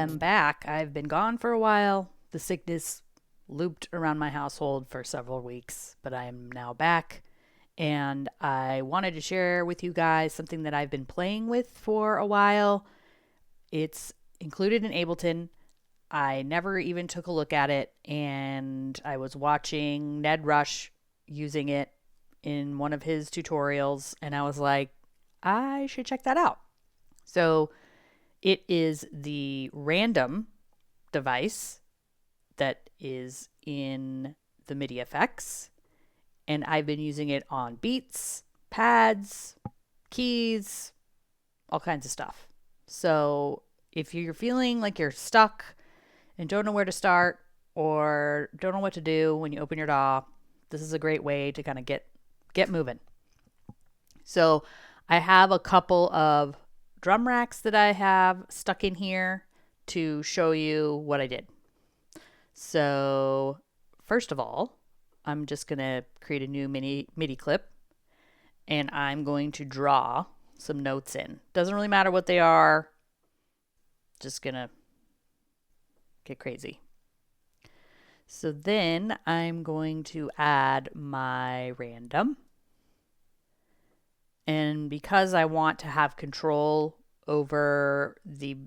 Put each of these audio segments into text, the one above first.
am back. I've been gone for a while. The sickness looped around my household for several weeks, but I am now back. And I wanted to share with you guys something that I've been playing with for a while. It's included in Ableton. I never even took a look at it, and I was watching Ned Rush using it in one of his tutorials, and I was like, I should check that out. So it is the random device that is in the MIDI effects, and I've been using it on beats, pads, keys, all kinds of stuff. So if you're feeling like you're stuck and don't know where to start or don't know what to do when you open your DAW, this is a great way to kind of get moving. So I have a couple of drum racks that I have stuck in here to show you what I did. So first of all, I'm just going to create a new MIDI clip, and I'm going to draw some notes in. Doesn't really matter what they are. Just going to get crazy. So then I'm going to add my random. And because I want to have control over the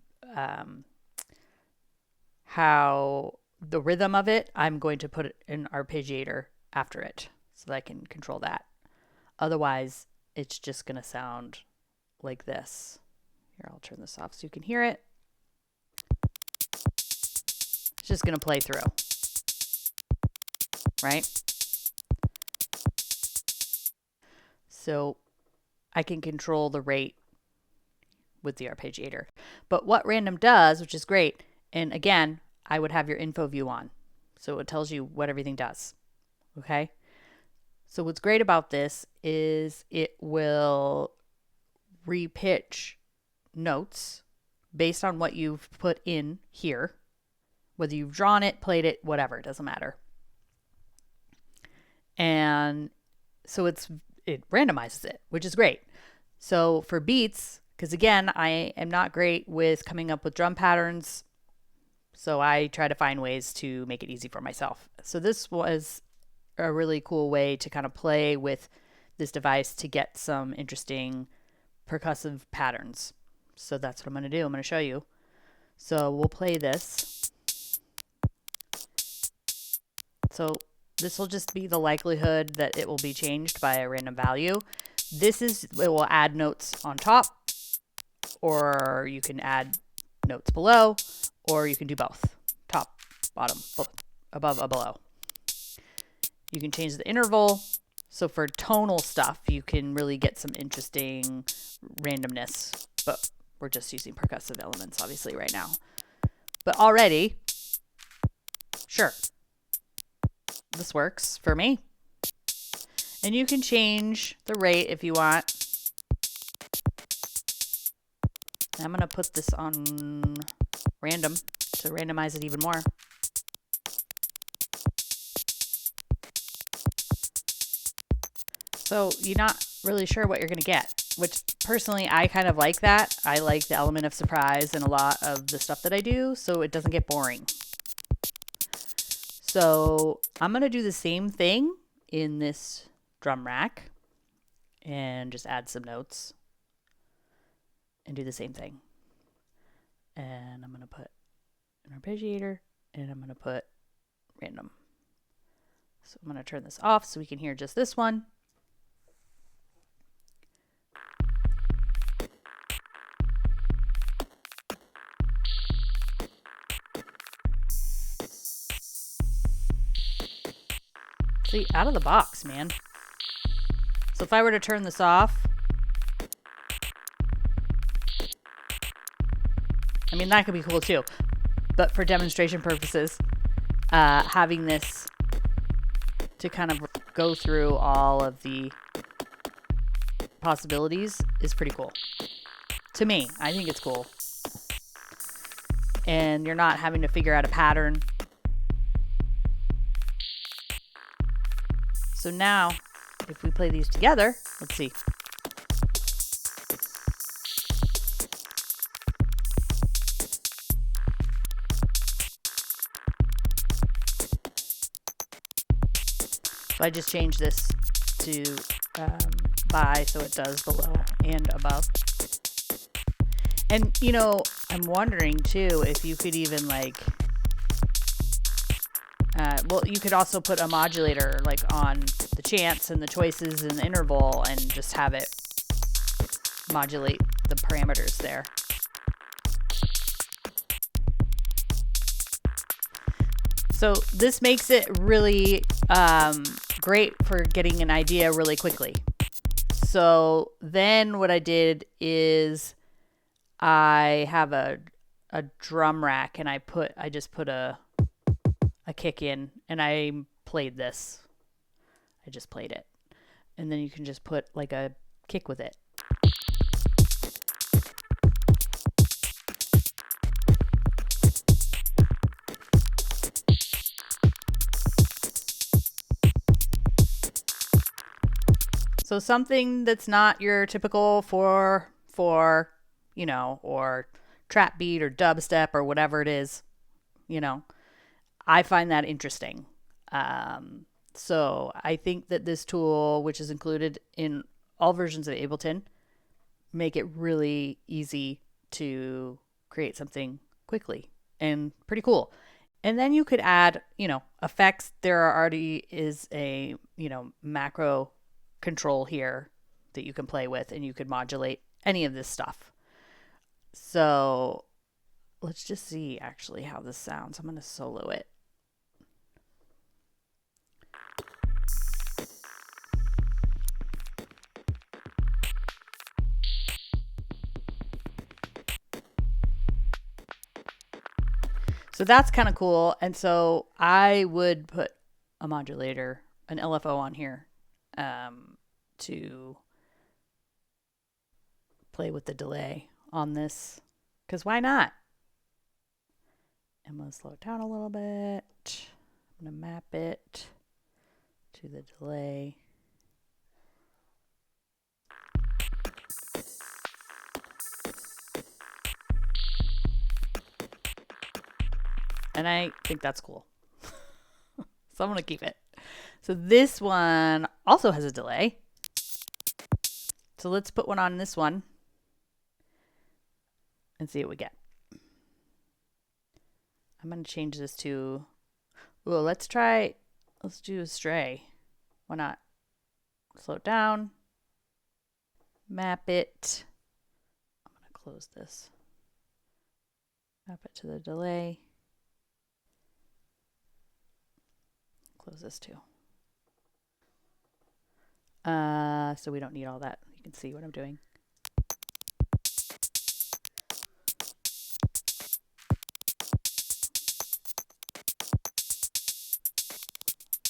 how the rhythm of it, I'm going to put an arpeggiator after it so that I can control that. Otherwise, it's just going to sound like this. Here, I'll turn this off so you can hear it. It's just going to play through, right? So I can control the rate with the arpeggiator. But what random does, which is great, and again, I would have your info view on. So it tells you what everything does. Okay? So what's great about this is it will repitch notes based on what you've put in here. Whether you've drawn it, played it, whatever, it doesn't matter. And so it randomizes it, which is great. So for beats, because again, I am not great with coming up with drum patterns, so I try to find ways to make it easy for myself. So this was a really cool way to kind of play with this device to get some interesting percussive patterns. So that's what I'm going to do. I'm going to show you. So we'll play this. So this will just be the likelihood that it will be changed by a random value. It will add notes on top, or you can add notes below, or you can do both. Top, bottom, above, or below. You can change the interval. So for tonal stuff, you can really get some interesting randomness, but we're just using percussive elements, obviously, right now. But already, sure, this works for me. And you can change the rate if you want. I'm going to put this on random to randomize it even more. So you're not really sure what you're going to get, which personally I kind of like that. I like the element of surprise in a lot of the stuff that I do, so it doesn't get boring. So I'm going to do the same thing in this drum rack and just add some notes and do the same thing. And I'm going to put an arpeggiator and I'm going to put random. So I'm going to turn this off so we can hear just this one. See, out of the box, man. So if I were to turn this off, I mean, that could be cool too. But for demonstration purposes, having this to kind of go through all of the possibilities is pretty cool. To me, I think it's cool. And you're not having to figure out a pattern. So now, if we play these together, let's see. So I just changed this to by, so it does below and above. And, you know, I'm wondering too if you could even like, well, you could also put a modulator like on the chants and the choices and the interval and just have it modulate the parameters there. So this makes it really great for getting an idea really quickly. So then what I did is I have a drum rack and I just put a kick in and I played this. I just played it. And then you can just put like a kick with it. So something that's not your typical 4/4, you know, or trap beat or dubstep or whatever it is, you know, I find that interesting. So I think that this tool, which is included in all versions of Ableton, make it really easy to create something quickly and pretty cool. And then you could add, you know, effects. There already is a, you know, macro control here that you can play with, and you could modulate any of this stuff. So let's just see actually how this sounds. I'm going to solo it. So that's kind of cool. And so I would put a modulator, an LFO on here to play with the delay on this, because why not? I'm going to slow it down a little bit. I'm going to map it to the delay. And I think that's cool. So I'm going to keep it. So this one also has a delay. So let's put one on this one and see what we get. I'm going to change this to, ooh, let's do a stray. Why not? Slow it down. Map it. I'm going to close this. Map it to the delay. Close this too. So we don't need all that. You can see what I'm doing.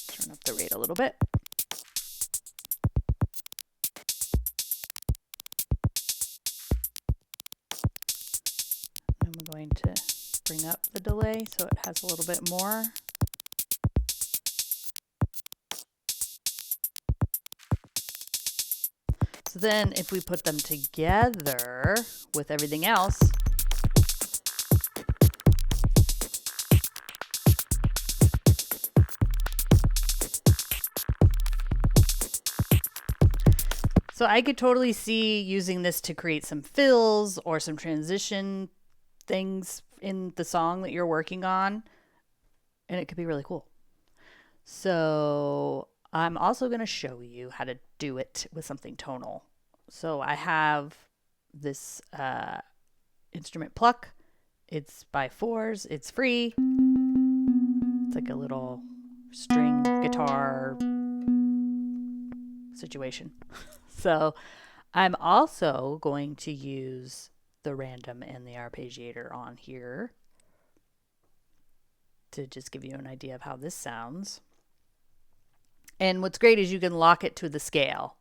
Turn up the rate a little bit. And I'm going to bring up the delay so it has a little bit more. So then if we put them together with everything else, so I could totally see using this to create some fills or some transition things in the song that you're working on, and it could be really cool. So I'm also going to show you how to do it with something tonal. So I have this instrument Pluck. It's by Fours. It's free. It's like a little string guitar situation. So I'm also going to use the random and the arpeggiator on here to just give you an idea of how this sounds. And what's great is you can lock it to the scale.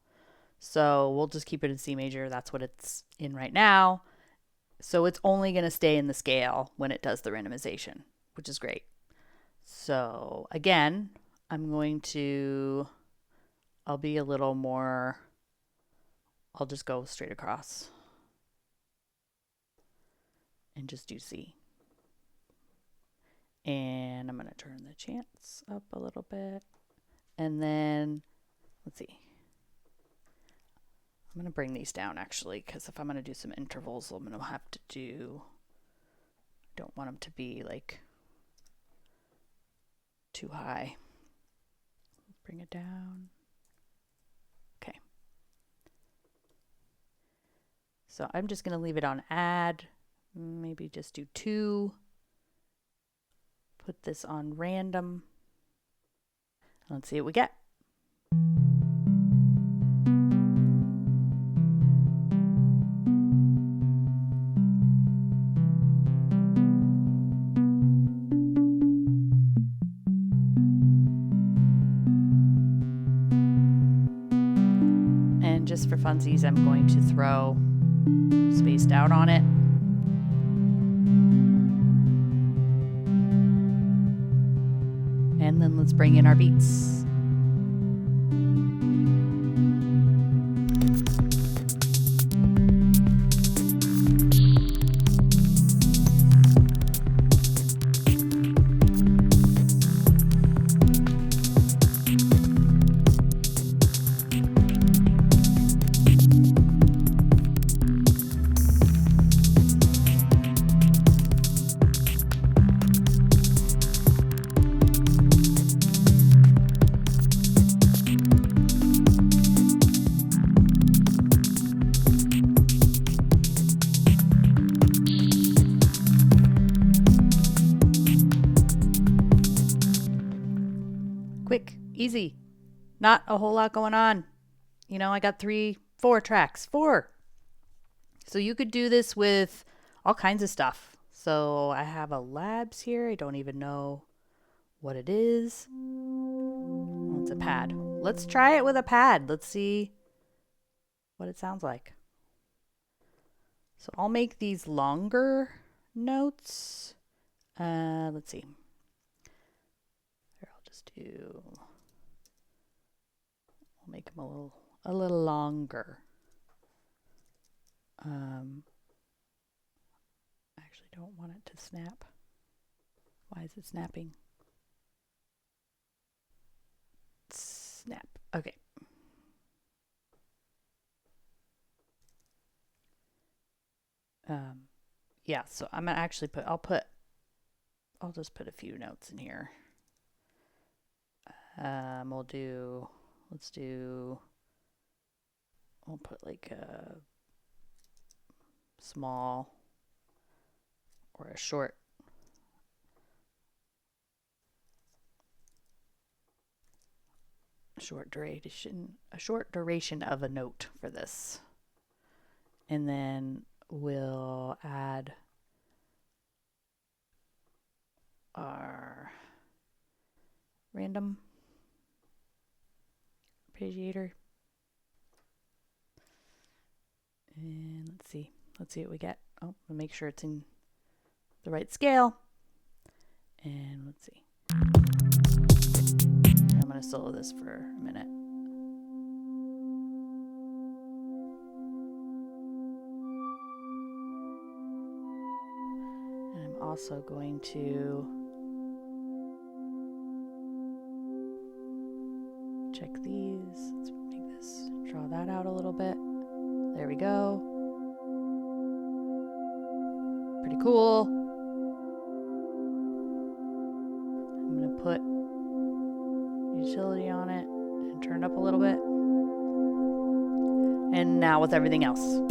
So we'll just keep it in C major. That's what it's in right now. So it's only going to stay in the scale when it does the randomization, which is great. So again, I'll be a little more, I'll just go straight across and just do C. And I'm going to turn the chants up a little bit. And then, let's see. I'm going to bring these down actually, because if I'm going to do some intervals, I'm going to have to do, I don't want them to be like too high. Bring it down. Okay. So I'm just going to leave it on add, maybe just do 2. Put this on random. Let's see what we get. And just for funsies, I'm going to throw spaced out on it. And then let's bring in our beats. Quick, easy, not a whole lot going on. You know, I got 4 tracks, 4. So you could do this with all kinds of stuff. So I have a Labs here. I don't even know what it is. Oh, it's a pad. Let's try it with a pad. Let's see what it sounds like. So I'll make these longer notes. Let's see. Here, I'll just do. I'll make them a little longer. I actually don't want it to snap. Why is it snapping? Snap. Okay. Yeah, so I'm gonna actually I'll just put a few notes in here. We'll put like a small or a short duration of a note for this. And then we'll add our random arpeggiator. And let's see what we get. Oh, we'll make sure it's in the right scale. And let's see. I'm going to solo this for a minute. And I'm also going to check these. Let's make this, draw that out a little bit. There we go. Pretty cool. I'm going to put utility on it and turn it up a little bit. And now with everything else.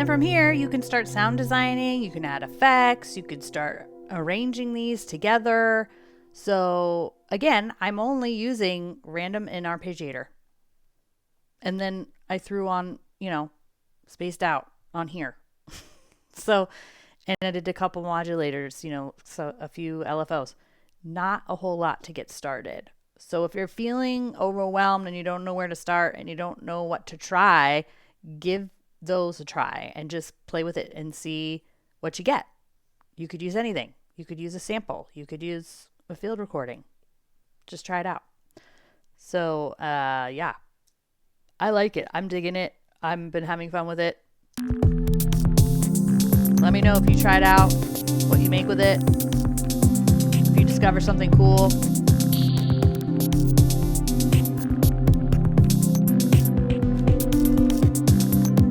From here, you can start sound designing, you can add effects, you could start arranging these together. So again, I'm only using random and arpeggiator. And then I threw on, spaced out on here. So, and I did a couple modulators, so a few LFOs. not a whole lot to get started. So if you're feeling overwhelmed and you don't know where to start and you don't know what to try, give those a try and just play with it and see what you get. You could use anything. You could use a sample. You could use a field recording. Just try it out. So, yeah, I like it. I'm digging it. I've been having fun with it. Let me know if you try it out, what you make with it, if you discover something cool.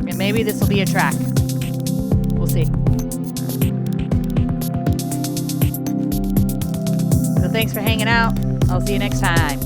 And maybe this will be a track. We'll see. So thanks for hanging out. I'll see you next time.